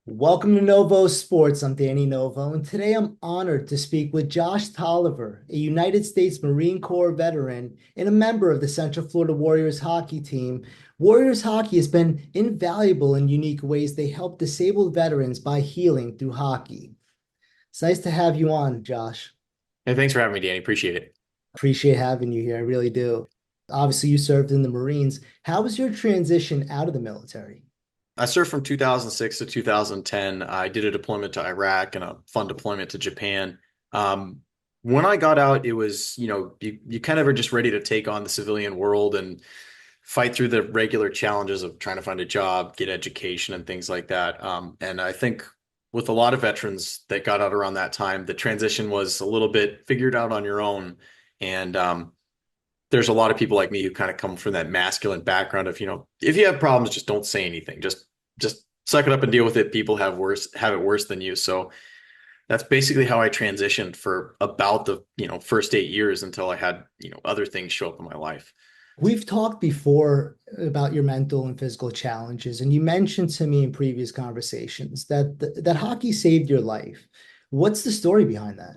Welcome to Novo Sports. I'm Danny Novo, and today I'm honored to speak with Josh Toliver, a United States Marine Corps veteran and a member of the Central Florida Warriors hockey team. Warriors hockey has been invaluable in unique ways. They help disabled veterans by healing through hockey. It's nice to have you on, Josh. Hey, thanks for having me, Danny. Appreciate it. Appreciate having you here. I really do. Obviously, you served in the Marines. How was your transition out of the military? I served from 2006 to 2010. I did a deployment to Iraq and a fun deployment to Japan. Um, when I got out, it was, you kind of are just ready to take on the civilian world and fight through the regular challenges of trying to find a job, get education, and things like that. And I think with a lot of veterans that got out around that time, the transition was a little bit figured out on your own. And there's a lot of people like me who kind of come from that masculine background of, if you have problems, just don't say anything. Just suck it up and deal with it. People have it worse than you. So that's basically how I transitioned for about the, first 8 years until I had, other things show up in my life. We've talked before about your mental and physical challenges, and you mentioned to me in previous conversations that hockey saved your life. What's the story behind that?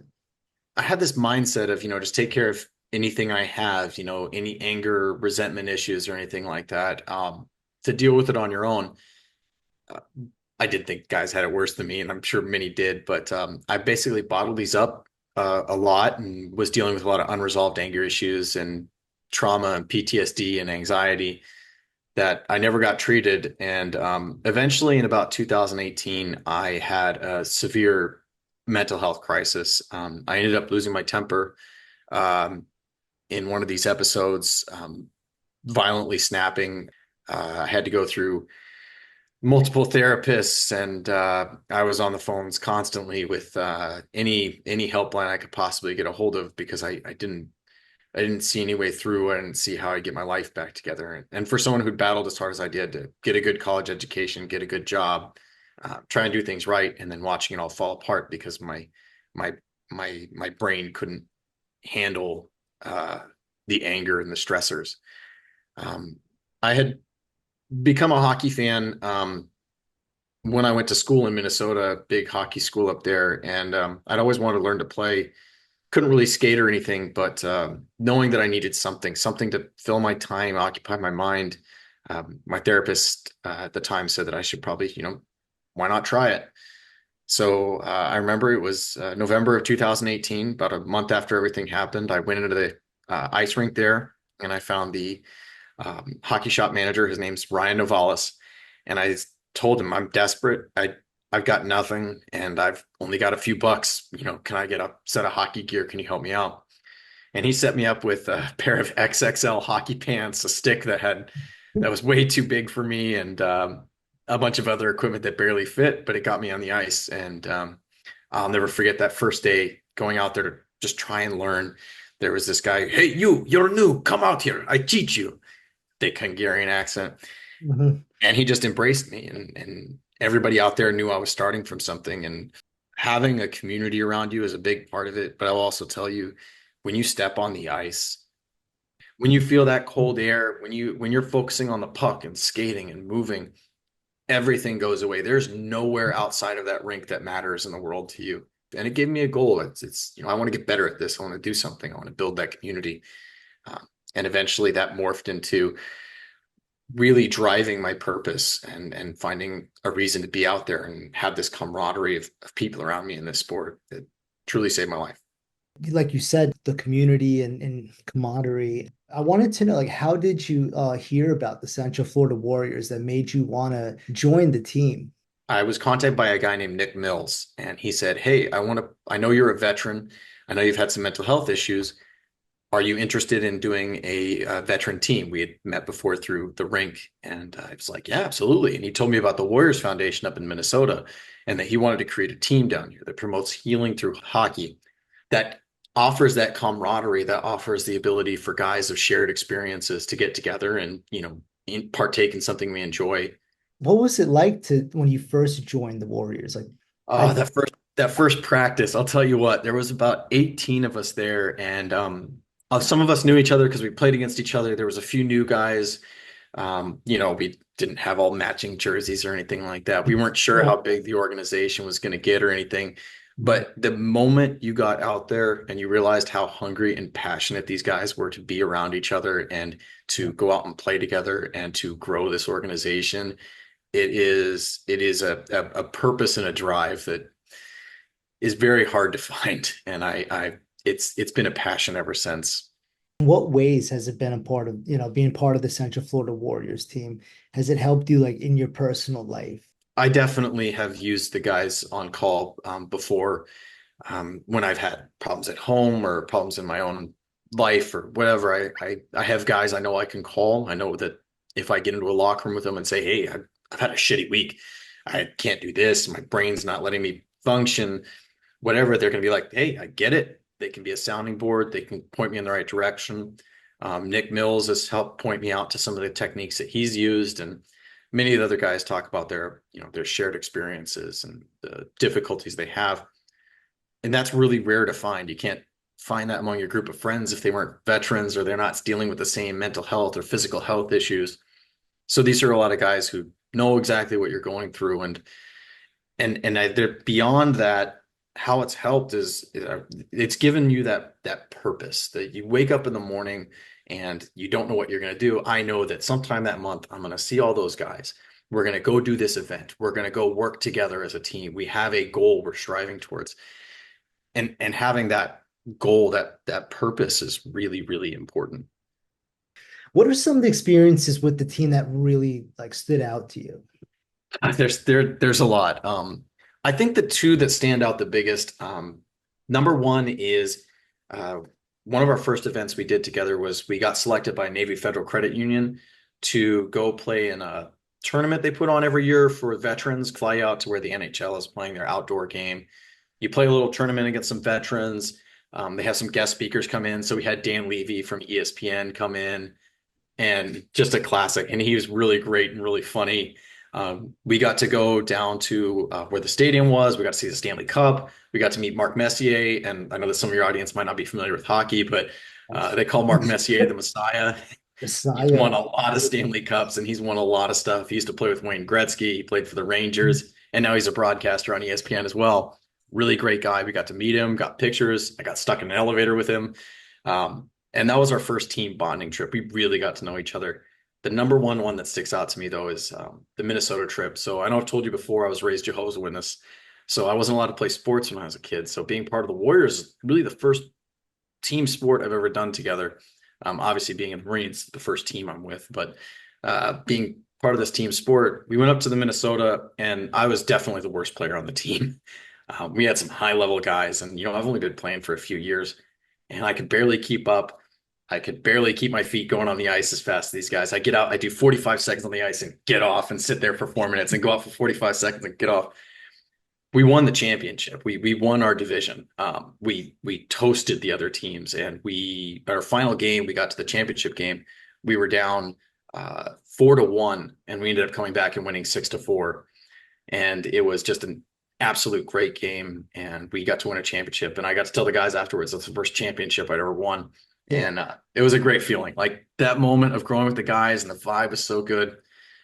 I had this mindset of, just take care of anything I have, any anger, resentment issues or anything like that, to deal with it on your own. Uh, I did think guys had it worse than me, and I'm sure many did, but I basically bottled these up a lot and was dealing with a lot of unresolved anger issues and trauma and PTSD and anxiety that I never got treated. And eventually, in about 2018, I had a severe mental health crisis. I ended up losing my temper um, in one of these episodes, violently snapping. I had to go through multiple therapists, and I was on the phones constantly with any helpline I could possibly get a hold of because I didn't see any way through. I didn't see how I get my life back together. And for someone who battled as hard as I did to get a good college education, get a good job, try and do things right, and then watching it all fall apart because my my brain couldn't handle the anger and the stressors. Um, I had become a hockey fan when I went to school in Minnesota, big hockey school up there, and I'd always wanted to learn to play. Couldn't really skate or anything, but knowing that I needed something to fill my time, occupy my mind. My therapist at the time said that I should probably, why not try it? So I remember it was November of 2018, about a month after everything happened. I went into the ice rink there and I found the hockey shop manager. His name's Ryan Novalis. And I told him I'm desperate. I've got nothing and I've only got a few bucks. Can I get a set of hockey gear? Can you help me out? And he set me up with a pair of XXL hockey pants, a stick that was way too big for me, and a bunch of other equipment that barely fit, but it got me on the ice. And I'll never forget that first day going out there to just try and learn. There was this guy, hey, you're new, come out here, I teach you. Thick Hungarian accent. Mhm. And he just embraced me, and everybody out there knew I was starting from something. And having a community around you is a big part of it. But I'll also tell you, when you step on the ice, when you feel that cold air, when you're focusing on the puck and skating and moving, everything goes away. There's nowhere outside of that rink that matters in the world to you. And it gave me a goal. It's I want to get better at this. I want to do something. I want to build that community. And eventually that morphed into really driving my purpose and finding a reason to be out there and have this camaraderie of people around me in this sport that truly saved my life. Like you said, the community and camaraderie. I wanted to know, like, how did you hear about the Central Florida Warriors that made you want to join the team? I was contacted by a guy named Nick Mills, and he said, hey, I know you're a veteran. I know you've had some mental health issues. Are you interested in doing a veteran team? We had met before through the rink, and I was like, yeah, absolutely. And he told me about the Warriors Foundation up in Minnesota, and that he wanted to create a team down here that promotes healing through hockey, that offers that camaraderie, that offers the ability for guys of shared experiences to get together and, partake in something we enjoy. What was it like to when you first joined the Warriors? Like, Oh, I that first practice, I'll tell you what, there was about 18 of us there, and some of us knew each other because we played against each other. There was a few new guys. We didn't have all matching jerseys or anything like that. We weren't sure Right. how big the organization was going to get or anything. But the moment you got out there and you realized how hungry and passionate these guys were to be around each other and to go out and play together and to grow this organization, it is a purpose and a drive that is very hard to find. And it's been a passion ever since. What ways has it been a part of, being part of the Central Florida Warriors team? Has it helped you like in your personal life? I definitely have used the guys on call before when I've had problems at home or problems in my own life or whatever. I have guys I know I can call. I know that if I get into a locker room with them and say, "Hey, I've had a shitty week. I can't do this. My brain's not letting me function," whatever, they're going to be like, "Hey, I get it." They can be a sounding board. They can point me in the right direction. Nick Mills has helped point me out to some of the techniques that he's used, and many of the other guys talk about their shared experiences and the difficulties they have, and that's really rare to find. You can't find that among your group of friends if they weren't veterans or they're not dealing with the same mental health or physical health issues. So these are a lot of guys who know exactly what you're going through, they're beyond that. How it's helped is it's given you that purpose that you wake up in the morning and you don't know what you're going to do. I know that sometime that month I'm going to see all those guys. We're going to go do this event. We're going to go work together as a team. We have a goal we're striving towards, and having that goal, that purpose is really, really important. What are some of the experiences with the team that really like stood out to you? There's a lot. I think the two that stand out the biggest. Number one is uh, one of our first events we did together was we got selected by Navy Federal Credit Union to go play in a tournament they put on every year for veterans. Fly out to where the NHL is playing their outdoor game. You play a little tournament against some veterans. They have some guest speakers come in. So we had Dan Levy from ESPN come in, and just a classic. And he was really great and really funny. We got to go down to where the stadium was. We got to see the Stanley Cup. We got to meet Mark Messier. And I know that some of your audience might not be familiar with hockey, but they call Mark Messier the Messiah. He's Messiah. won a lot of Stanley Cups and he's won a lot of stuff. He used to play with Wayne Gretzky. He played for the Rangers, and now he's a broadcaster on ESPN as well. Really great guy. We got to meet him, got pictures. I got stuck in an elevator with him. And that was our first team bonding trip. We really got to know each other. The number one that sticks out to me though is the Minnesota trip. So I know I've told you before I was raised Jehovah's Witness. So I wasn't allowed to play sports when I was a kid. So being part of the Warriors is really the first team sport I've ever done together. Obviously, being in the Marines, the first team I'm with, but being part of this team sport, we went up to the Minnesota, and I was definitely the worst player on the team. We had some high level guys, and I've only been playing for a few years, and I could barely keep up. I could barely keep my feet going on the ice as fast as these guys. I get out, I do 45 seconds on the ice and get off and sit there for 4 minutes and go out for 45 seconds and get off. We won the championship. We won our division. We toasted the other teams, and we our final game. We got to the championship game. We were down 4-1, and we ended up coming back and winning 6-4. And it was just an absolute great game, and we got to win a championship. And I got to tell the guys afterwards that's the first championship I'd ever won, Yeah. and it was a great feeling. Like that moment of growing with the guys, and the vibe was so good.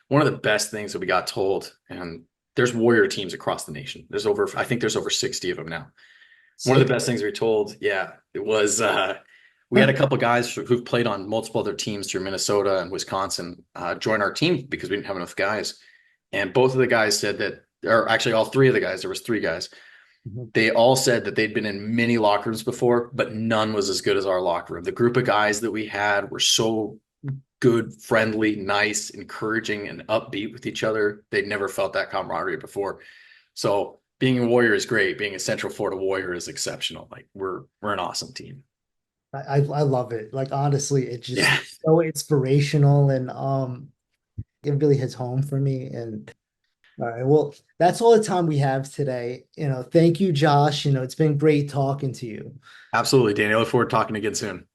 One of the best things that we got told, and there's Warrior teams across the nation. I think there's over 60 of them now. One of the Sick. best things we were told, yeah, it was we had a couple guys who've played on multiple other teams through Minnesota and Wisconsin join our team because we didn't have enough guys. And both of the guys said that, or actually all three of the guys, there was three guys, Mhm. they all said that they'd been in many locker rooms before, but none was as good as our locker room. The group of guys that we had were so good, friendly, nice, encouraging, and upbeat with each other. They'd never felt that camaraderie before. So being a Warrior is great. Being a Central Florida Warrior is exceptional. Like we're an awesome team. I love it. Like honestly, it's just Yeah, so inspirational and it really hits home for me. And all right, well, that's all the time we have today. Thank you, Josh. It's been great talking to you. absolutely, Danny. I look forward to talking again soon.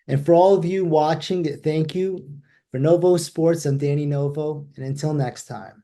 And for all of you watching, thank you. For Novo Sports, I'm Danny Novo, and until next time.